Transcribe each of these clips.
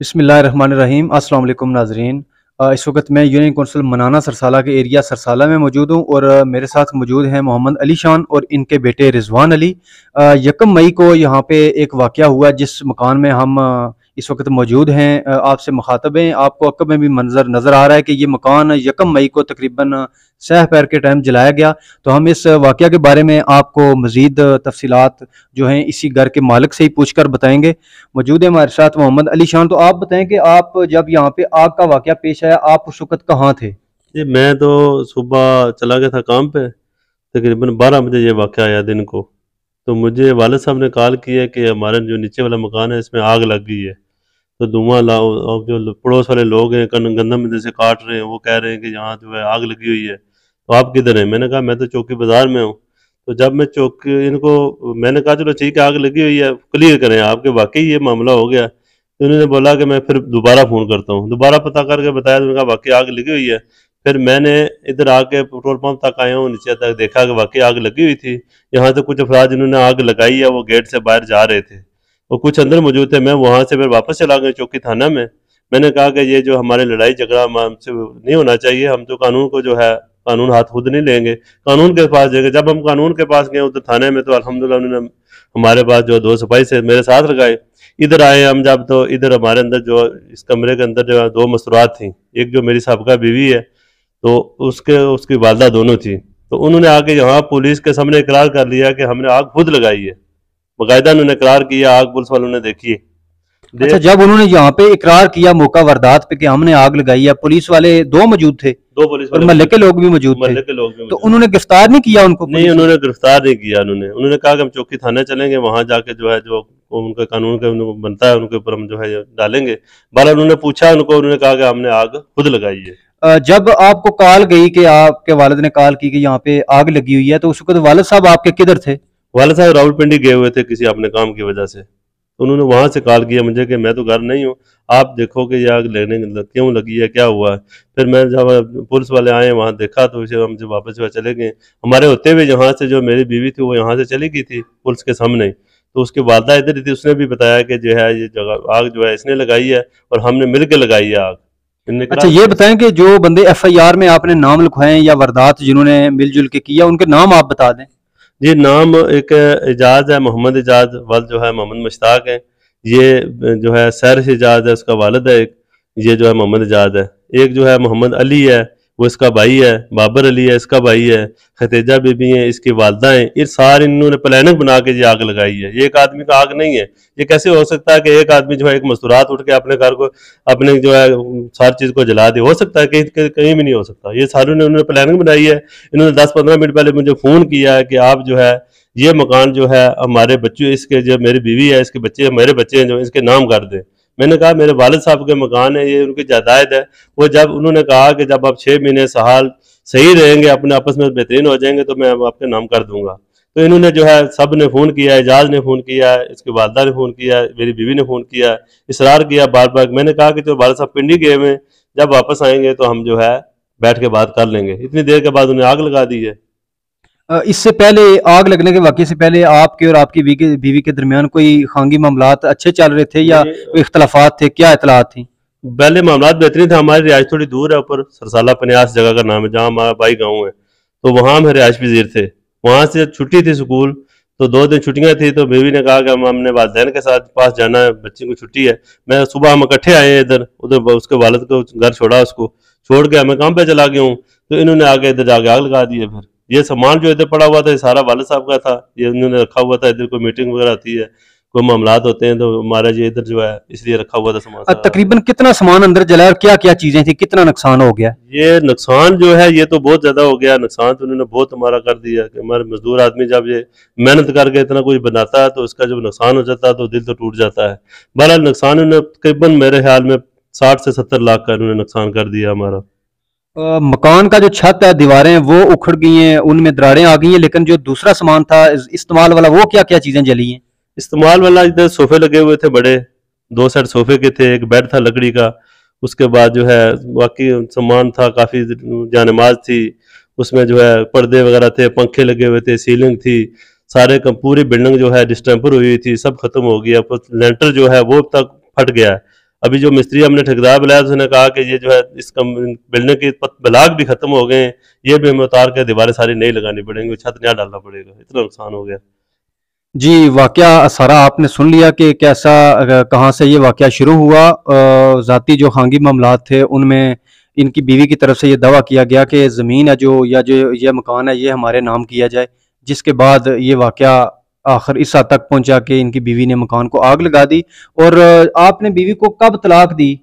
बिस्मिल्लाहिर्रहमानिर्रहीम। अस्सलाम वालेकुम नाज़रीन। इस वक्त मैं यूनियन कौंसिल मनाना सरसाला के एरिया सरसाला में मौजूद हूँ और मेरे साथ मौजूद हैं मोहम्मद अली शान और इनके बेटे रिजवान अली। यकम मई को यहाँ पे एक वाक़या हुआ जिस मकान में हम इस वक्त मौजूद हैं, आपसे मुखातब हैं। आपको अक्ब में भी मंजर नज़र आ रहा है कि ये मकान यकम मई को तकरीबन सह पैर के टाइम जलाया गया। तो हम इस वाक़या के बारे में आपको मज़ीद तफसीलात जो हैं इसी घर के मालिक से ही पूछ कर बताएंगे। मौजूद है हमारे साथ मोहम्मद अली शान। तो आप बताएं कि आप जब यहाँ पे आग का वाक़या पेश आया, आप उस वक्त कहाँ थे? जी, मैं तो सुबह चला गया था काम पे। तकरीबन 12 बजे ये वाक़या आया दिन को। तो मुझे वालिद साहब ने कॉल किया कि हमारा जो नीचे वाला मकान है इसमें आग लग गई है। तो धुआँ लाओ। और जो पड़ोस वाले लोग हैं गंदम इधर से काट रहे हैं, वो कह रहे हैं कि यहाँ जो है आग लगी हुई है। तो आप किधर हैं? मैंने कहा मैं तो चौकी बाज़ार में हूँ। तो जब मैं चौकी इनको मैंने कहा चलो ठीक है, आग लगी हुई है, क्लियर करें आपके वाक़ई ये मामला हो गया। तो उन्होंने बोला कि मैं फिर दोबारा फ़ोन करता हूँ। दोबारा पता करके बताया तो उन्होंने कहा वाक़ई आग लगी हुई है। फिर मैंने इधर आके पेट्रोल पंप तक आया हूँ, नीचे तक देखा कि वाक़ई आग लगी हुई थी। यहाँ से कुछ अफराद जिन्होंने आग लगाई है वो गेट से बाहर जा रहे थे और कुछ अंदर मौजूद थे। मैं वहाँ से फिर वापस चला गया चौकी थाना में। मैंने कहा कि ये जो हमारे लड़ाई झगड़ा हमसे नहीं होना चाहिए, हम तो कानून को जो है कानून हाथ खुद नहीं लेंगे, कानून के पास जाएंगे। जब हम कानून के पास गए उधर थाने में तो अल्हम्दुलिल्लाह उन्होंने हमारे पास जो दो सिपाही से मेरे साथ लगाए। इधर आए हम जब, तो इधर हमारे अंदर जो इस कमरे के अंदर जो है दो मस्तूरात थी। एक जो मेरी साहबका बीवी है, तो उसके उसकी वालदा दोनों थी। तो उन्होंने आके यहाँ पुलिस के सामने इकरार कर लिया कि हमने आग खुद लगाई है। बाकायदा उन्होंने इकरार किया, आग पुलिस वालों ने देखी है। अच्छा, देख जब उन्होंने यहाँ पे इकरार किया मौका वारदात पे कि हमने आग लगाई है, पुलिस वाले दो मौजूद थे दो पुलिस और वाले मोहल्ले मौजूद के थे, लोग भी मौजूद थे, मोहल्ले के लोग भी तो मौजूद उन्होंने थे। गिरफ्तार नहीं किया उनको नहीं, पुलिस ने? उन्होंने गिरफ्तार नहीं किया। उन्होंने कहा कि हम चौकी थाने चलेंगे, वहां जाके जो है जो उनका कानून का उनको बनता है उनके ऊपर हम जो है डालेंगे। बहरहाल उन्होंने पूछा उनको, उन्होंने कहा कि हमने आग खुद लगाई है। जब आपको कॉल गई कि आपके वालिद ने कॉल की कि यहाँ पे आग लगी हुई है, तो उस वक्त वालिद साहब आपके किधर थे? वाले साहब रावलपिंडी गए हुए थे किसी अपने काम की वजह से। तो उन्होंने वहां से कॉल किया मुझे कि मैं तो घर नहीं हूँ, आप देखो कि ये आग लगने क्यों लगी है, क्या हुआ है। फिर मैं जब पुलिस वाले आए वहाँ देखा तो उसे हम जो वापस जो है चले गए। हमारे होते हुए यहाँ से जो मेरी बीवी थी वो यहाँ से चली गई थी पुलिस के सामने ही। तो उसकी वालदा इधर ही थी, उसने भी बताया कि जो है ये जगह आग जो है इसने लगाई है और हमने मिल के लगाई है आग। इन्होंने अच्छा, इकरार ये किया। बताएं कि जो बंदे एफआईआर में आपने नाम लिखवाए हैं या वारदात जिन्होंने मिलजुल के किया, उनके नाम आप बता दें। जी, नाम एक एजाज है, मोहम्मद एजाज, वाल जो है मोहम्मद मुश्ताक है। ये जो है सैर एजाज है, उसका वालिद है एक। ये जो है मोहम्मद एजाज है। एक जो है मोहम्मद अली है, वो इसका भाई है। बाबर अली है, इसका भाई है। खतीजा बीबी है, इसकी वालदा है। ये सारे इन्होंने प्लानिंग बना के ये आग लगाई है। ये एक आदमी का आग नहीं है। ये कैसे हो सकता है कि एक आदमी जो है एक मस्तूरात उठ के अपने घर को अपने जो है सारी चीज को जला दे? हो सकता है कि कहीं भी नहीं हो सकता। ये सारे उन्होंने प्लानिंग बनाई है। इन्होंने 10-15 मिनट पहले मुझे फ़ोन किया है कि आप जो है ये मकान जो है हमारे बच्चों, इसके जो मेरी बीवी है इसके बच्चे, मेरे बच्चे हैं, जो इसके नाम कर दें। मैंने कहा मेरे वालिद साहब के मकान है, ये उनकी जायदाद है। वो जब उन्होंने कहा कि जब आप 6 महीने साल सही रहेंगे, अपने आपस में बेहतरीन हो जाएंगे, तो मैं आपके नाम कर दूंगा। तो इन्होंने जो है सब ने फ़ोन किया, एजाज ने फ़ोन किया, इसकी वालदा ने फ़ोन किया, मेरी बीवी ने फ़ोन किया, इसरार किया बार बार। मैंने कहा कि जो वालिद साहब पिंडी गए हुए हैं, जब वापस आएंगे तो हम जो है बैठ के बात कर लेंगे। इतनी देर के बाद उन्हें आग लगा दी है। इससे पहले आग लगने के वाक़ये से पहले आपके और आपकी बीवी के दरमियान कोई खानगी मामलात अच्छे चल रहे थे या नहीं, कोई इख्तलाफात थे? क्या इतलात थी? पहले मामलात बेहतरीन थे। हमारी रिहाइश थोड़ी दूर है, ऊपर सरसाला पन्यास जगह का नाम है, जहाँ हमारा भाई गाँव है। तो वहाँ हम रिहाइश पजीर थे। वहाँ से छुट्टी थी स्कूल, तो 2 दिन छुट्टियाँ थी। तो बीवी ने कहा कि हम हमने वालिदैन के साथ पास जाना है, बच्ची को छुट्टी है। मैं सुबह हम इकट्ठे आए हैं इधर, उधर उसके वालिद को घर छोड़ा, उसको छोड़ के मैं काम पे चला गया हूँ। तो इन्होंने आके इधर जाके आग लगा दी है। फिर ये सामान जो इधर पड़ा हुआ था ये सारा वालिद साहब का था। ये उन्होंने रखा हुआ था। इधर कोई मीटिंग वगैरह होती है, कोई मामलात होते हैं, तो हमारा ये इधर जो है इसलिए रखा हुआ था सामान सारा। तकरीबन कितना सामान अंदर जला और क्या क्या चीजें थी, कितना नुकसान हो गया? ये नुकसान जो है ये तो बहुत ज्यादा हो गया। नुकसान तो उन्होंने बहुत हमारा कर दिया कि हमारे मजदूर आदमी जब ये मेहनत करके इतना कुछ बनाता है तो उसका जब नुकसान हो जाता है तो दिल तो टूट जाता है। बहरहाल नुकसान उन्होंने तकरीबन मेरे ख्याल में 60 से 70 लाख का उन्होंने नुकसान कर दिया हमारा। मकान का जो छत है, दीवारें वो उखड़ गई हैं, उनमें दरारें आ गई हैं, लेकिन जो दूसरा सामान था इस्तेमाल वाला, वो क्या क्या चीजें जली हैं? इस्तेमाल वाला इधर सोफे लगे हुए थे बड़े, 2 सेट सोफे के थे, एक बेड था लकड़ी का। उसके बाद जो है बाकी सामान था, काफ़ी जानमाज थी। उसमें जो है पर्दे वगैरह थे, पंखे लगे हुए थे, सीलिंग थी। सारे का पूरी बिल्डिंग जो है डिस्टेम्पर हुई थी, सब खत्म हो गया। लेंटर जो है वो तक फट गया है। अभी जो मिस्त्री हमने ठेकेदार बुलाया उसने कहा कि ये जो है इस बिल्डिंग के ब्लॉक भी खत्म हो गए हैं, ये भी हमें उतार के दीवारें सारी नई लगानी पड़ेंगी, छत नया डालना पड़ेगा, इतना नुकसान हो गया। जी, वाक़या सारा आपने सुन लिया कि कैसा कहाँ से ये वाक़या शुरू हुआ। ज़ाती जो खानगी मामलात थे, उनमें इनकी बीवी की तरफ से ये दावा किया गया कि ज़मीन है जो या जो ये मकान है, ये हमारे नाम किया जाए। जिसके बाद ये वाक़या आखिर इस हद तक पहुँचा कि इनकी बीवी ने मकान को आग लगा दी। और आपने बीवी को कब तलाक दी?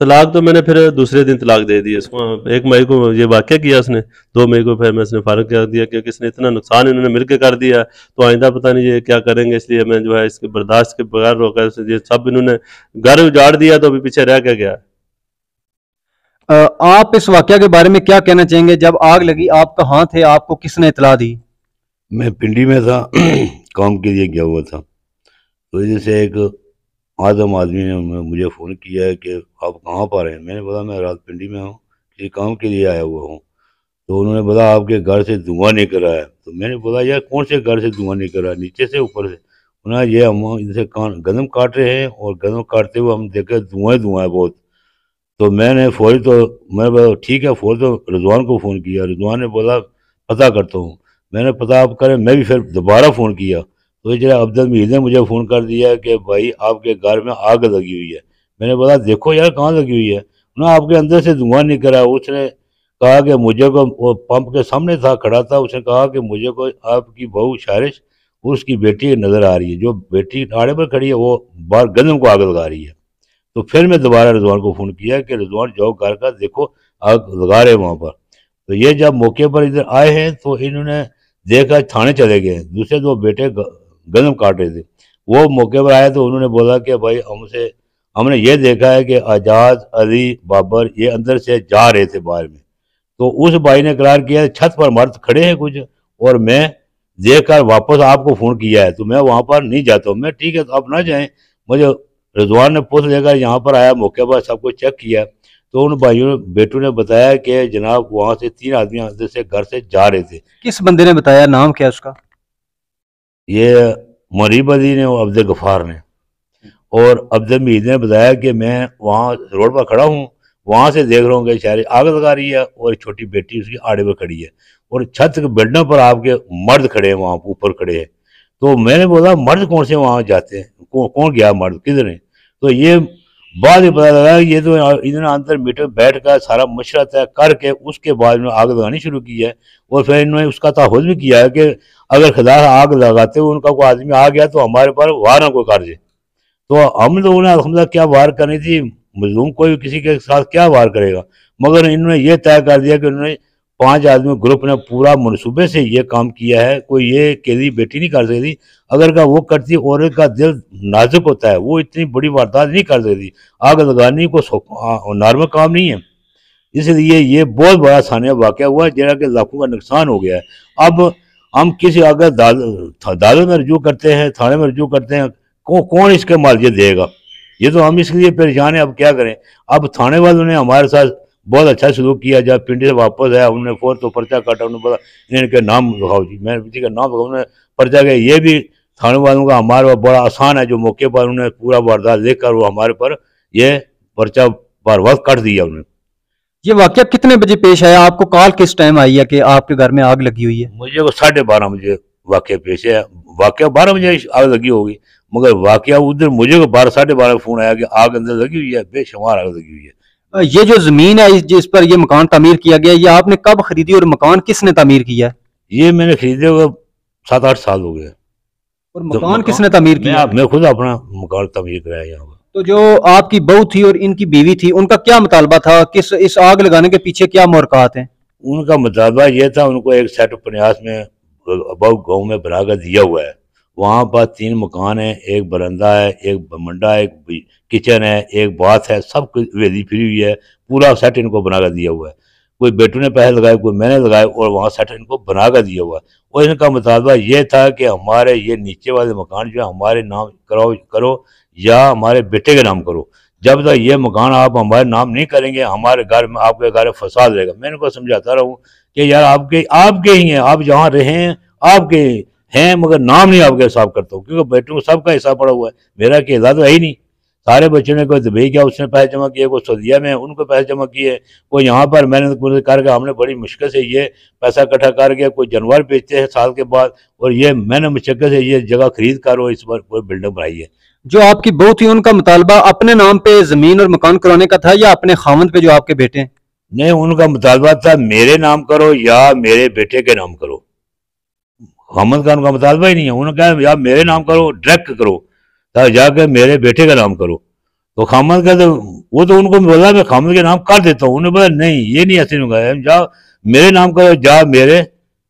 तलाक तो मैंने फिर दूसरे दिन तलाक दे दी इसको। 1 मई को ये वाक़या किया उसने, 2 मई को फिर मैं इसने फारग कर दिया क्योंकि इसने इतना नुकसान इन्होंने मिलकर कर दिया, तो आइंदा पता नहीं ये क्या करेंगे, इसलिए मैं जो है इसके बर्दाश्त के बगैर रोका। ये सब इन्होंने घर उजाड़ दिया, तो अभी पीछे रह क्या गया। आप इस वाक़या के बारे में क्या कहना चाहेंगे? जब आग लगी, आप कहाँ थे? आपको किसने इत्तला दी? मैं पिंडी में था काम के लिए गया हुआ था। तो जैसे एक आदम आदमी ने मुझे फ़ोन किया है कि आप कहाँ पर हैं। मैंने बोला मैं रात पिंडी में हूँ, किसी काम के लिए आया हुआ हूँ। तो उन्होंने बोला आपके घर से धुआं निकल रहा है। तो मैंने बोला यार कौन से घर से धुआं निकल रहा है, नीचे से ऊपर से? उन्होंने ये हम इनसे गंदम काट रहे हैं और गंदम काटते हुए हम देखे धुआं धुआं है बहुत। तो मैंने फौरी तो मैं बोला ठीक है, फौरी तो रिजवान को फ़ोन किया। रिजवान ने बोला पता करता हूँ। मैंने पता आप करें, मैं भी फिर दोबारा फ़ोन किया। तो जरा अब्दुल मीर ने मुझे फ़ोन कर दिया कि भाई आपके घर में आग लगी हुई है। मैंने बोला देखो यार कहाँ लगी हुई है। ना आपके अंदर से धुआं निकल रहा है। उसने कहा कि मुझे को, वो पंप के सामने था खड़ा था, उसने कहा कि मुझे को आपकी बहू शारिश और उसकी बेटी नज़र आ रही है, जो बेटी आड़े पर खड़ी है वो बाहर गंदम को आग लगा रही है। तो फिर मैं दोबारा रिजवान को फ़ोन किया कि रिजवान जाओ घर का देखो आग लगा रहे वहाँ पर। तो ये जब मौके पर इधर आए हैं तो इन्होंने देखा, थाने चले गए। दूसरे 2 बेटे गंदम काट रहे थे, वो मौके पर आए तो उन्होंने बोला कि भाई हमने ये देखा है कि आज़ाद, अली, बाबर ये अंदर से जा रहे थे बाहर में। तो उस भाई ने इकरार किया छत पर मर्द खड़े हैं कुछ, और मैं देख कर वापस आपको फ़ोन किया है, तो मैं वहाँ पर नहीं जाता हूँ। मैं ठीक है तो आप ना जाएं। मुझे रिजवान ने पूछ लेकर यहाँ पर आया, मौके पर सब कुछ चेक किया। तो उन भाइयों बेटों ने बताया कि जनाब वहाँ से 3 आदमी अंदर से घर से जा रहे थे। किस बंदे ने बताया? नाम क्या है उसका? ये मरीब अली ने और अब्दुल गफ़ार ने। और अब्दुल मीर ने बताया कि मैं वहाँ रोड पर खड़ा हूँ, वहाँ से देख रहा हूँ कि शायद आग लगा रही है और एक छोटी बेटी उसकी आड़े पर खड़ी है और छत के बिल्डिंग पर आपके मर्द खड़े हैं, वहाँ ऊपर खड़े हैं। तो मैंने बोला मर्द कौन से वहाँ जाते हैं, कौन गया मर्द, किधर है? तो ये बाद में पता लगा ये तो इन्होंने अंदर मीटर बैठ कर सारा मशवरा तय करके उसके बाद में आग लगानी शुरू की है। और फिर इन्होंने उसका तहफ़्फ़ुज़ भी किया है कि अगर खुदा आग लगाते हुए उनका कोई आदमी आ गया तो हमारे पर वार ना कोई कर दे। तो हम लोगों ने अल्हम्दुलिल्लाह क्या वार करनी थी, मजलूम कोई किसी के साथ क्या वार करेगा। मगर इन्होंने ये तय कर दिया कि उन्होंने 5 आदमी ग्रुप ने पूरा मनसूबे से ये काम किया है। कोई ये अकेली बेटी नहीं कर सकती। अगर का वो करती, औरत का दिल नाजुक होता है, वो इतनी बड़ी वारदात नहीं कर सकती। आग लगानी को नॉर्मल काम नहीं है। इसलिए ये बहुत बड़ा सानिया वाक़या हुआ है जरा कि लाखों का नुकसान हो गया है। अब हम किसी अगर अदालत में रजू करते हैं, थाने में रजू करते हैं, कौन इसके मालियत देगा? ये तो हम इसलिए परेशान हैं। अब क्या करें? अब थाने वालों ने हमारे साथ बहुत अच्छा सलूक किया। जब पिंडी से वापस आया उन्होंने फ़ौर तो पर्चा काटा, उन्होंने बोला इनके नाम लिखाओ जी। मैंने किसी का नाम लिखा, उन्होंने पर्चा किया। ये भी थाने वालों का हमारे पर बड़ा आसान है, जो मौके पर उन्होंने पूरा वारदात देख कर वो हमारे पर ये पर्चा बार वक्त काट दिया उन्होंने। ये वाक़या कितने बजे पेश आया? आपको कॉल किस टाइम आई है कि आपके घर में आग लगी हुई है? मुझे को 12:30 बजे वाक़या पेश है। वाक़या 12 बजे आग लगी होगी, मगर वाक़या उधर मुझे को 12 साढ़े 12 फ़ोन आया कि आग अंदर लगी हुई है, बेशुमार आग लगी हुई है। ये जो ज़मीन है जिस पर ये मकान तामीर किया गया, ये आपने कब खरीदी और मकान किसने तामीर किया है? ये मैंने खरीदे हुए 7-8 साल हो गए। और तो मकान किसने तामीर किया? मैं खुद अपना मकान तमीर कराया यहाँ पर। तो जो आपकी बहू थी और इनकी बीवी थी, उनका क्या मुतालबा था? किस इस आग लगाने के पीछे क्या मुहरक़ात हैं? उनका मुतालबा ये था, उनको एक सेट उपन्यास में अबाउ गाँव में बना कर दिया हुआ है। वहाँ पर 3 मकान है, एक बरंदा है, एक बमंडा है, एक किचन है, एक बाथ है, सब हवेली फिरी हुई है। पूरा सेट इनको बना कर दिया हुआ है। कोई बेटू ने पैसे लगाए, कोई मैंने लगाए, और वहाँ सेट इनको बना कर दिया हुआ है। और इनका मुतालबा ये था कि हमारे ये नीचे वाले मकान जो है हमारे नाम करो या हमारे बेटे के नाम करो। जब तक ये मकान आप हमारे नाम नहीं करेंगे, हमारे घर में आपके घर में फसाद रहेगा। मैं इनको समझाता रहूँ कि यार आपके ही हैं, आप जहाँ रहें आपके हैं, मगर नाम नहीं आपके हिसाब करता हूँ, क्योंकि बेटों को सबका हिसाब पड़ा हुआ है। मेरा अकेला तो है ही नहीं। सारे बच्चों ने कोई दुबई गया उसने पैसे जमा किए, कोई सऊदीया में उनको पैसे जमा किए, कोई यहाँ पर मेहनत करके हमने बड़ी मुश्किल से ये पैसा इकट्ठा करके कोई जानवर बेचते हैं साल के बाद, और ये मैंने मुश्किल से ये जगह खरीद कर और इस बार कोई बिल्डिंग बनाई है। जो आपकी बहू थी उनका मुतालबा अपने नाम पे जमीन और मकान कराने का था या अपने खामद पे जो आपके बेटे हैं? नहीं, उनका मुतालबा था मेरे नाम करो या मेरे बेटे के नाम करो। खामद का उनका मुतालबा ही नहीं है। उन्होंने कहा या मेरे नाम करो, डायरेक्ट करो, जाकर मेरे बेटे का नाम करो। तो खामद का तो वो तो उनको बोला मैं खामद के नाम कर देता हूँ, उन्होंने बोला नहीं ये नहीं ऐसे नहीं, जा मेरे नाम करो, जा मेरे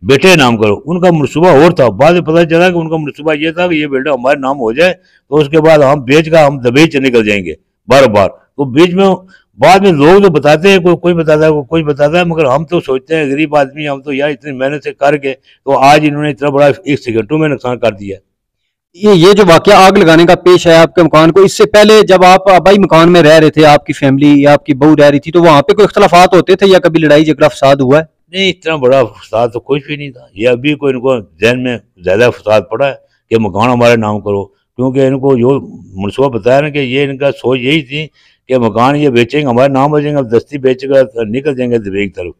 बेटे का नाम करो। उनका मनसूबा और था। बाद में पता चला कि उनका मनसूबा ये था कि ये बेटा हमारे नाम हो जाए तो उसके बाद हम बेच कर हम दुबई से निकल जाएंगे बार बार। तो बीच में बाद में लोग तो बताते हैं, कोई बताता है कोई बताता है, मगर हम तो सोचते हैं गरीब आदमी, हम तो यार इतनी मेहनत से करके तो आज इन्होंने इतना बड़ा 1 सेकंडों में नुकसान कर दिया। ये जो वाकया आग लगाने का पेश है आपके मकान को, इससे पहले जब आप आबाई मकान में रह रहे थे, आपकी फैमिली या आपकी बहू रह रही थी, तो वहां पे कोई इख्तलाफात होते थे या कभी लड़ाई झगड़ा फसाद हुआ है? नहीं, इतना बड़ा फसाद तो कुछ भी नहीं था। ये अभी को इनको जहन में ज्यादा फसाद पड़ा है कि मकान हमारे नाम करो, क्योंकि इनको जो मनसूबा बताया ना कि ये इनका सोच यही थी कि मकान ये बेचेंगे हमारे नाम हो जाएंगे, दस्ती बेचकर निकल जाएंगे दुबई की तरफ,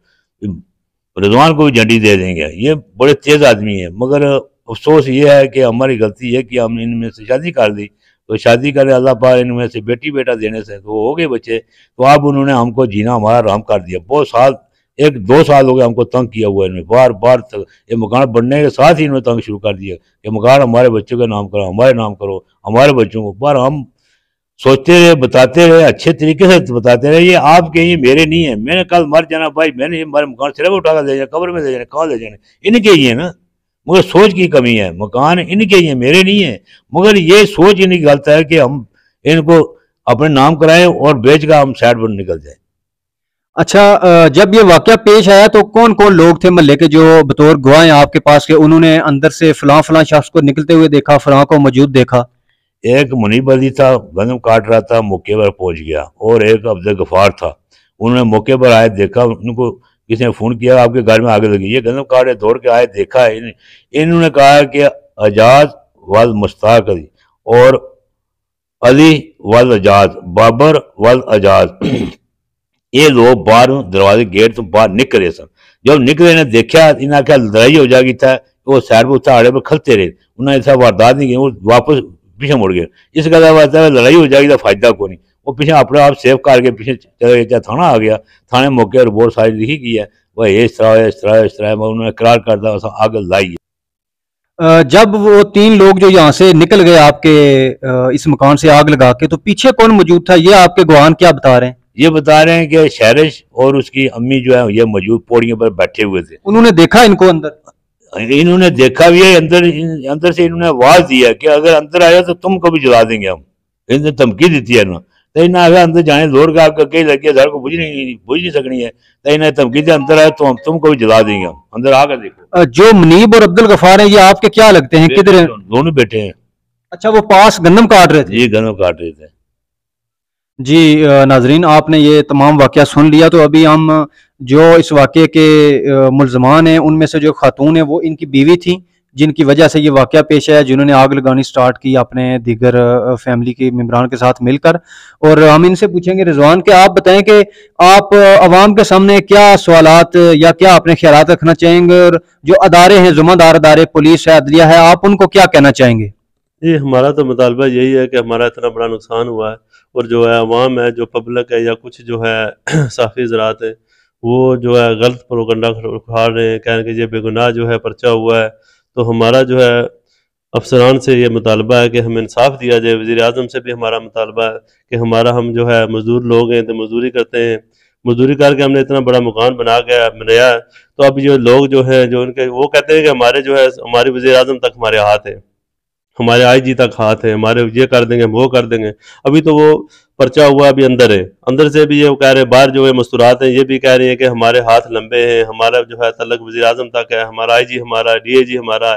रिजवान को भी झंडी दे देंगे। ये बड़े तेज आदमी है, मगर अफसोस ये है कि हमारी गलती है कि हम इनमें से शादी कर दी। तो शादी कर अल्लाह पाक इनमें से बेटी बेटा देने से तो हो गए बच्चे, तो अब उन्होंने हमको जीना हमारा आराम कर दिया। बहुत साल 1-2 साल हो गए हमको तंग किया हुआ इन्होंने, बार बार तक ये मकान बनने के साथ ही इन्होंने तंग शुरू कर दिया कि मकान हमारे बच्चों का नाम करो, हमारे नाम करो, हमारे बच्चों को। पर हम सोचते रहे, बताते रहे, अच्छे तरीके से बताते रहे, ये आपके ही मेरे नहीं है। मैंने कल मर जाना भाई, मैंने ये हमारे मकान सिरे में उठा कर ले जाना, कब्र में ले जाना, कहाँ ले जाना, इनके ही है ना। मगर सोच की कमी है, मकान इनके ही है मेरे नहीं है। मगर ये सोच इनकी गलत है कि हम इनको अपने नाम कराएं और बेच कर हम साइड पर निकल जाए। अच्छा, जब ये वाकया पेश आया तो कौन कौन लोग थे मोहल्ले के जो बतौर गवाह हैं आपके पास के, उन्होंने अंदर से फलां फलां शख्स को निकलते हुए देखा, फलां को मौजूद देखा? एक मुनीब अली था, गंदम काट रहा था, मौके पर पहुंच गया, और एक अब्दुल गफार था, उन्होंने मौके पर आए देखा, उनको किसी ने फोन किया आपके घर में आगे लगी, ये गंदम काट दौड़ के आए, देखा है। इन्होंने कहा कि आजाद वल मुश्ताक अली और अली वल आजाद, बाबर वल आजाद ये लोग बाहर दरवाजे गेट तो बाहर निकले सन। जब निकले ने देखा, इन्हें आख्या लड़ाई हो जाएगी था, वो सैर पर उत्तर आड़े पर खलते रहे, उन्हें ऐसा वारदात नहीं की, वो वापस पीछे मुड़ गए। इस गल लड़ाई हो जाएगी तो फायदा को नहीं, वो पीछे अपने आप सेव करके पीछे चले गए। थाना आ गया, थाने मौके रिपोर्ट सारी लिखी गई है, वह इस तरह इस तरह इस तरह उन्होंने करार करता आग लाई। जब वो 3 लोग जो यहाँ से निकल गए आपके इस मकान से आग लगा के, तो पीछे कौन मौजूद था, ये आपके गवाह क्या बता रहे हैं? ये बता रहे हैं कि शहरिश और उसकी अम्मी जो है ये मौजूद पौड़ियों पर बैठे हुए थे। उन्होंने देखा इनको अंदर? इन्होंने देखा भी है, अंदर से इन्होंने आवाज दी है कि अगर अंदर आया तो तुमको भी जला देंगे हम। इन्होंने धमकी दी है ना, तो इन्हें अगर अंदर जाने दौड़ का आपका कई लगे घर को बुझ नहीं सकनी है, तो इन्हें धमकी दी अंदर आए तो हम तुमको भी जला देंगे हम, अंदर आकर देखो। जो मुनीब और अब्दुल गफार है ये आपके क्या लगते हैं, किधर हैं? दोनों बेटे हैं। अच्छा, वो पास गंदम काट रहे थे? जी, गन्ना काट रहे थे। जी नाजरीन, आपने ये तमाम वाकया सुन लिया। तो अभी हम जो इस वाकये के मुल्ज़मान हैं उनमें से जो खातून है वो इनकी बीवी थी, जिनकी वजह से ये वाकया पेश आया, जिन्होंने आग लगानी स्टार्ट की अपने दीगर फैमिली के मेम्बरान के साथ मिलकर। और हम इनसे पूछेंगे रिजवान कि आप बताएं कि आप आवाम के सामने क्या सवालात या क्या अपने ख्यालात रखना चाहेंगे, और जो अदारे हैं, जुम्मेदार अदारे, पुलिस है, अदलिया है, आप उनको क्या कहना चाहेंगे? जी, हमारा तो मुतालबा यही है कि हमारा इतना बड़ा नुकसान हुआ है, और जो है अवाम है, जो पब्लिक है, या कुछ जो है साफ़ी ज़रात है, वो जो है गलत प्रोपगंडा उठा रहे हैं, कह रहे हैं कि ये बेगुनाह जो है पर्चा हुआ है। तो हमारा जो है अफसरान से ये मुतालबा है कि हमें इंसाफ दिया जाए। वज़ीर आज़म से भी हमारा मुतालबा है कि हम जो है मज़दूर लोग हैं, तो मज़दूरी करते हैं, मज़दूरी करके हमने इतना बड़ा मकान बनाया है। तो अब जो लोग जो हैं, जो उनके वो कहते हैं कि हमारे जो है हमारे वज़ीर आज़म तक हमारे हाथ है, हमारे IG तक हाथ है, हमारे ये कर देंगे, वो कर देंगे। अभी तो वो पर्चा हुआ अभी अंदर है, अंदर से भी ये कह रहे हैं, बाहर जो है मस्तूरात हैं ये भी कह रही हैं कि हमारे हाथ लंबे हैं, हमारा जो है तल्लक वज़ीर आज़म तक है, हमारा IG हमारा, DIG हमारा,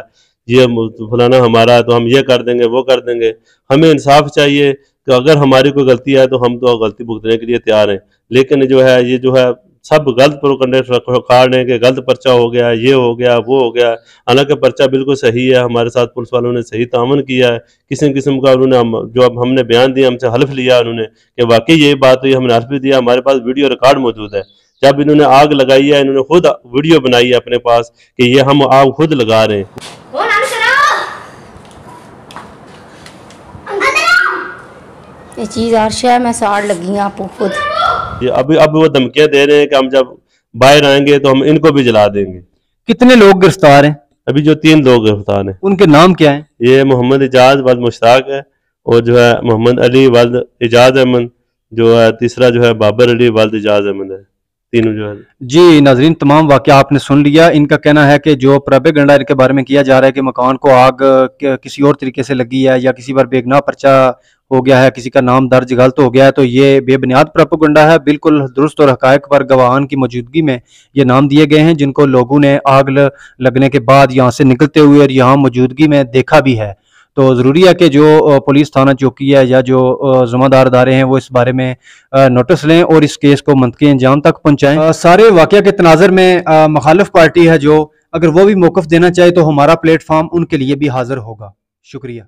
ये फलाना हमारा, तो हम ये कर देंगे, वो कर देंगे। हमें इंसाफ चाहिए कि अगर हमारी कोई गलती है तो हम तो गलती भुगतने के लिए तैयार हैं, लेकिन जो है ये जो है सब गलत प्रोपेगेंडा कार्ड है कि गलत पर्चा हो गया, ये हो गया, वो हो गया। हालांकि पर्चा बिल्कुल सही है, हमारे साथ पुलिस वालों ने सही तामन किया है। किसी किस्म का उन्होंने जो अब हमने बयान दिया, हमसे हल्फ लिया उन्होंने कि वाकई यही बात हुई, हमने हल्फ भी दिया, हमारे पास वीडियो रिकॉर्ड मौजूद है। जब इन्होंने आग लगाई है, इन्होंने खुद वीडियो बनाई है अपने पास कि ये हम आग खुद लगा रहे हैं। ये चीज़ अर्श है, मैं साड़ लगी आपको खुद। ये अब वो धमकियां दे रहे हैं कि हम जब बाहर आएंगे तो हम इनको भी जला देंगे। कितने लोग गिरफ्तार हैं? अभी जो 3 लोग गिरफ्तार हैं, उनके नाम क्या हैं? ये मोहम्मद इजाज वल्द मुश्ताक है, और जो है मोहम्मद अली वल्द इजाज अहमद, जो है तीसरा जो है बाबर अली वल्द इजाज अहमद है। तीनों जो है। जी नाजरीन, तमाम वाकया आपने सुन लिया। इनका कहना है कि जो प्रोपेगेंडा इनके बारे में किया जा रहा है कि मकान को आग किसी और तरीके से लगी है या किसी पर बेगुनाह पर्चा हो गया है, किसी का नाम दर्ज गलत हो गया है, तो ये बेबुनियाद प्रोपेगेंडा है। बिल्कुल दुरुस्त और हकायक पर गवाहान की मौजूदगी में ये नाम दिए गए हैं जिनको लोगों ने आग लगने के बाद यहाँ से निकलते हुए और यहाँ मौजूदगी में देखा भी है। तो ज़रूरी है कि जो पुलिस थाना चौकी है या जो ज़िम्मेदार अदारे हैं वो इस बारे में नोटिस लें और इस केस को मंतकी अंजाम तक पहुँचाएँ। सारे वाक़या के तनाज़र में मुखालिफ पार्टी है जो, अगर वो भी मौक़िफ़ देना चाहे तो हमारा प्लेटफार्म उनके लिए भी हाजिर होगा। शुक्रिया।